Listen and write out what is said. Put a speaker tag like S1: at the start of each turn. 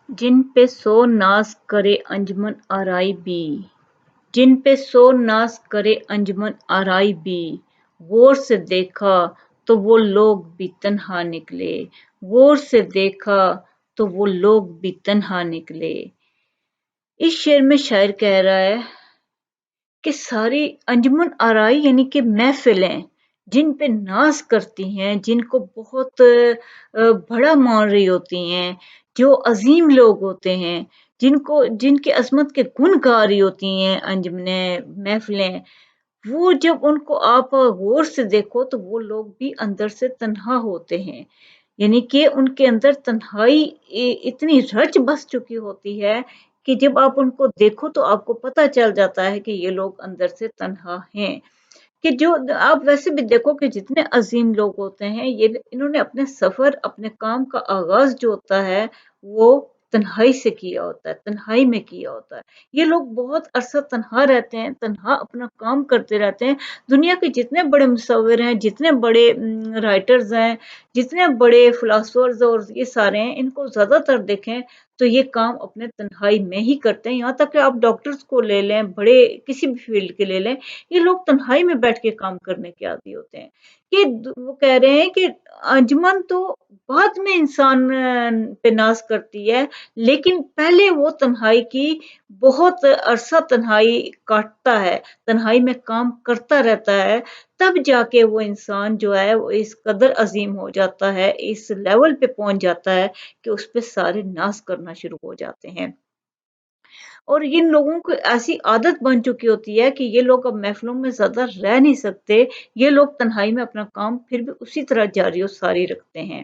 S1: जिन पे सो नाज करे अंजुमन आराई भी, जिन पे सो नाज करे अंजुमन आराई भी, गौर से देखा तो वो लोग भी तन्हा निकले, गौर से देखा तो वो लोग भी तन्हा निकले। इस शेर में शायर कह रहा है कि सारी अंजुमन आराई यानी कि महफिलें जिन पे नाज करती हैं, जिनको बहुत बड़ा मान रही होती हैं, जो अजीम लोग होते हैं, जिनको जिनकी अजमत के गुण गा रही होती हैं अंजुमनें, महफिलें, वो जब उनको आप गौर से देखो तो वो लोग भी अंदर से तन्हा होते हैं। यानी कि उनके अंदर तन्हाई इतनी रच बस चुकी होती है कि जब आप उनको देखो तो आपको पता चल जाता है कि ये लोग अंदर से तन्हा हैं। कि जो आप वैसे भी देखो कि जितने अजीम लोग होते हैं ये इन्होंने अपने सफर अपने काम का आगाज जो होता है वो तन्हाई से किया होता है, तन्हाई में किया होता है। ये लोग बहुत अरसा तन्हा रहते हैं, तन्हा अपना काम करते रहते हैं। दुनिया के जितने बड़े मुसव्विर हैं, जितने बड़े राइटर्स हैं, जितने बड़े फिलोसफर्स और ये सारे हैं, इनको ज्यादातर देखें तो ये काम अपने तन्हाई में ही करते हैं। यहाँ तक कि आप डॉक्टर्स को ले लें, बड़े किसी भी फील्ड के ले लें, ये लोग तन्हाई में बैठ के काम करने के आदी होते हैं। कि वो कह रहे हैं कि अंजुमन तो बाद में इंसान पे नाज करती है, लेकिन पहले वो तन्हाई की बहुत अरसा तन्हाई काटता है, तन्हाई में काम करता रहता है, तब जाके वो इंसान जो है वो इस कदर अजीम हो जाता है, इस लेवल पे पहुंच जाता है कि उस पे सारे नाज करना शुरू हो जाते हैं। और इन लोगों को ऐसी आदत बन चुकी होती है कि ये लोग अब महफ़िलों में ज़्यादा रह नहीं सकते, ये लोग तन्हाई में अपना काम फिर भी उसी तरह जारी और सारी रखते हैं।